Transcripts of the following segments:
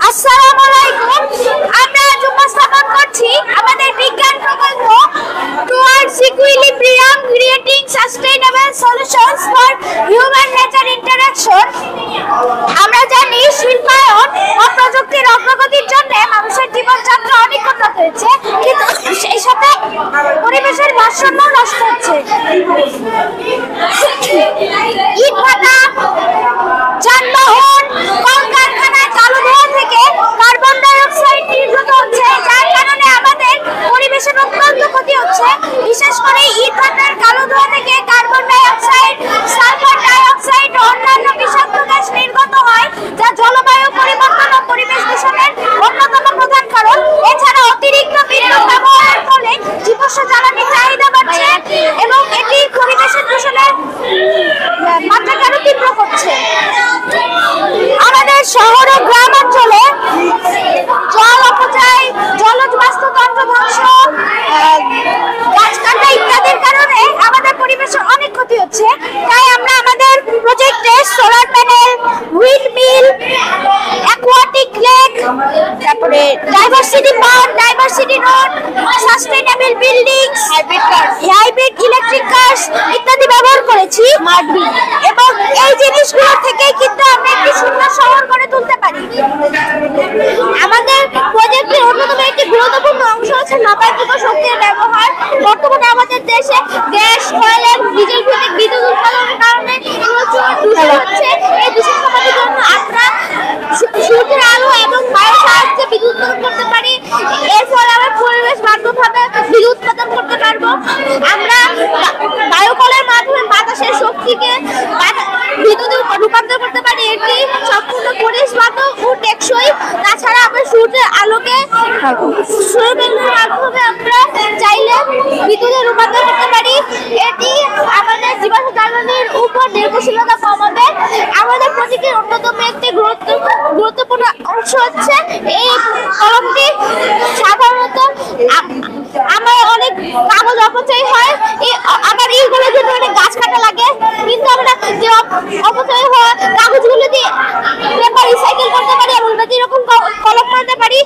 আসসালামু আলাইকুম। আমরা আজ উপস্থাপন করছি আমাদের বিজ্ঞান প্রকল্প towards equilibrium creating sustainable solutions for human nature interaction. আমরা জানি শিল্পায়ন ও প্রযুক্তির অগ্রগতির জন্য মানুষের জীবনযাত্রা অনেক উন্নত হয়েছে, কিন্তু সেই সাথে পরিবেশের ভারসাম্য নষ্ট হচ্ছে। ইটভাটা, যানবাহন, কলকারখানায় চালু ধোঁয়া থেকে কার্বন ডাই অক্সাইড নির্গত হচ্ছে, যার কারণে আমাদের পরিবেশের অত্যন্ত ক্ষতি হচ্ছে। বিশেষ করে ইটভাটার কালো ধোঁয়া থেকে carbon die oxide, sulphur die oxide ও অন্যান্য বিষাক্ত গ্যাস নির্গত হয়, যা জলবায়ু পরিবর্তন ও পরিবেশ দূষণের অন্যতম প্রধান কারণ। এছাড়া অতিরিক্ত বিদ্যুৎ ব্যবহারের ফলে জীবাশ্ম জ্বালানির চাহিদা বাড়ছে এবং এটি পরিবেশের দূষণের মাত্রাকে আরো তীব্র করছে। আমাদের শহর ও গ্রাম অঞ্চলে জল অপচয়, জলজ বাস্তুতন্ত্র ধ্বংস, গাছ কাটা ইত্যাদির কারণে আমাদের পরিবেশের অনেক ক্ষতি হচ্ছে। তাই আমরা আমাদের প্রজেক্টে solar panel, wind mill, aquatic lake, তারপরে diversity park, diversity road, sustainable buildings, hybrid electric cars ইত্যাদি ব্যবহার করেছি এবং এই জিনিসগুলো থেকেই কিন্তু আমরা একটি সুন্দর শহর গড়ে তুলতে পারি। আমাদের প্রজেক্টের অন্যতম একটি গুরুত্বপূর্ণ অংশ হচ্ছে নবায়নযোগ্য শক্তির ব্যবহার। বর্তমানে আমাদের দেশে গ্যাস, কয়লা, ডিজেল ভিত্তিক বিদ্যুৎ উৎপাদনের কারণে প্রচুর দূষণ হচ্ছে। এই দূষণ কমানোর জন্য আমরা সূর্যের আলো এবং বায়ুর সাহায্যে বিদ্যুৎ উৎপাদন করতে পারি। এর ফলে আমরা পরিবেশ বান্ধবভাবে বিদ্যুৎ উৎপাদন করতে পারবো। আমরা বায়ুকলের মাধ্যমে বাতাসের শক্তিকে বিদ্যুৎ রূপান্তর করতে পারি। এটি সম্পূর্ণ পরিবেশ বান্ধব ও টেকসই। তাছাড়া আমরা সূর্যের আলোকে সৌরপ্যানেলের মাধ্যমে আমরা চাইলে বিদ্যুৎে রূপান্তর করতে পারি। এটি আমাদের জীবাশ্ম জ্বালানির উপর নির্ভরশীলতা কমাবে। আমাদের প্রজেক্টের অন্যতম একটি গুরুত্বপূর্ণ অংশ হচ্ছে এই কলমটি। সাধারণত আমার অনেক কাগজ অপচয় হয়, আবার এইগুলোর জন্য অনেক গাছ কাটা লাগে, কিন্তু আমরা যে অপচয় হওয়া কাগজগুলো দিয়ে পেপার রিসাইকেল করতে পারি এবং এরকম কলম বানাতে পারি।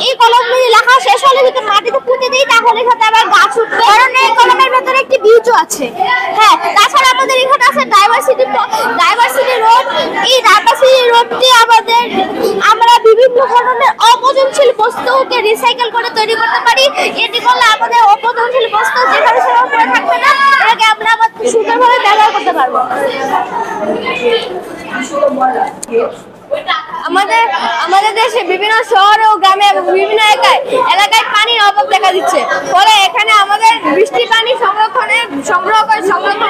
এই কলম দিয়ে লেখা শেষ হলে যদি মাটিতে পুঁতে দিই তাহলে সাথে আবার গাছ উঠবে, কারণ এই কলমের ভেতরে একটি বীজও আছে। হ্যাঁ, তাছাড়া আমাদের এখানে আছে ডাইভার্সিটি রোড। এই ডাইভার্সিটি রোডটি আমরা বিভিন্ন ধরনের অপচনশীল বস্তুকে রিসাইকেল করে তৈরি করতে পারি। এটি করলে আমাদের অপচনশীল বস্তু যেভাবে সেভাবে পড়ে থাকবে না, এটাকে আমরা আবার সুন্দরভাবে ব্যবহার করতে পারবো। আমাদের দেশে বিভিন্ন শহর ও গ্রামে এবং বিভিন্ন এলাকায় পানির অভাব দেখা দিচ্ছে। ফলে এখানে আমাদের বৃষ্টি পানি সংরক্ষণ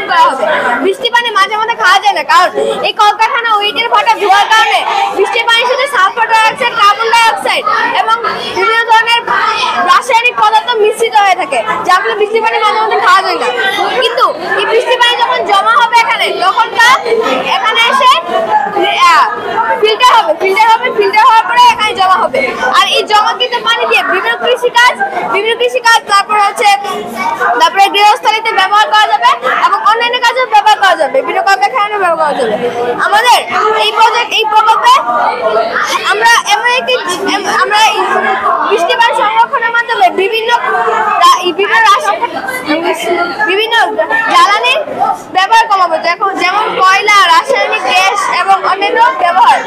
করা হবে। বৃষ্টি পানি মাঝে মাঝে খাওয়া যায় না, কারণ এই কলকারখানা ও ইটের ভাটা ধোঁয়ার কারণে বৃষ্টির পানির সাথে sulphur die oxide, carbon die oxide এবং বিভিন্ন ধরনের রাসায়নিক পদার্থ মিশ্রিত হয়ে থাকে, যার ফলে বৃষ্টি পানি মাঝে মাঝে খাওয়া যায় না। কিন্তু এই বৃষ্টি পানি যখন জমা হবে এখানে, তখন তা এখানে এসে ফিল্টার হওয়ার পরে এখানে জমা হবে। আর এই জমাকৃত পানি দিয়ে বিভিন্ন কৃষিকাজ তারপরে গৃহস্থালিতে ব্যবহার করা যাবে এবং অন্যান্য কাজে ব্যবহার করা যাবে, বিভিন্ন কলকারখানায় ব্যবহার করা যাবে। আমাদের এই প্রকল্পে আমরা বৃষ্টি পানি সংরক্ষণের মাধ্যমে বিভিন্ন জ্বালানির ব্যবহার কমাবো, যেমন কয়লা, রাসায়নিক গ্যাস এবং অন্যান্য ব্যবহার।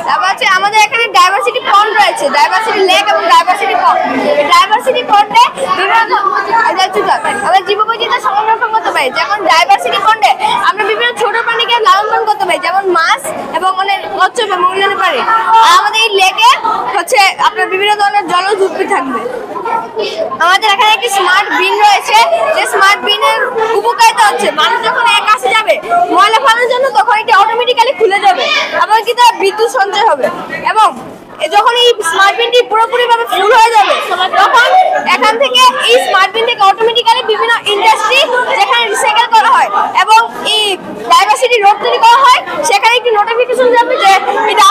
তারপর হচ্ছে আমাদের এখানে ডাইভার্সিটি পন্ড রয়েছে, ডাইভার্সিটি লেক এবং ডাইভার্সিটি পন্ড। ডাইভার্সিটি পন্ডে আমরা জীববৈচিত্র্য সংরক্ষণ করতে পারি। যেমন ডাইভার্সিটি পন্ডে আমরা বিভিন্ন ছোট প্রাণীকে লালন পালন করতে পারি, যেমন মাছ এবং অনেক কচ্ছপ এবং অন্যান্য পারি। আর আমাদের এই লেকে হচ্ছে আপনার বিভিন্ন ধরনের জলজ উদ্ভিদ থাকবে। আমাদের এখানে একটি স্মার্ট বিন রয়েছে, যে স্মার্ট বিনের উপকারিতা হচ্ছে মানুষ যখন এক কাছে যাবে ময়লা ফেলানোর জন্য, তখন এটি অটোমেটিক্যালি খুলে যাবে এবং কিন্তু বিদ্যুৎ সঞ্চয় হবে। এবং যখন এই স্মার্ট বিনটি পুরোপুরিভাবে ফুল হয়ে যাবে, তখন এখান থেকে এই স্মার্ট বিন থেকে অটোমেটিক্যালি বিভিন্ন ইন্ডাস্ট্রি যেখানে রিসাইকেল করা হয় এবং এই ডাইভার্সিটি রোড তৈরি করা হয়, সেখানে একটি নোটিফিকেশন যাবে যে এটা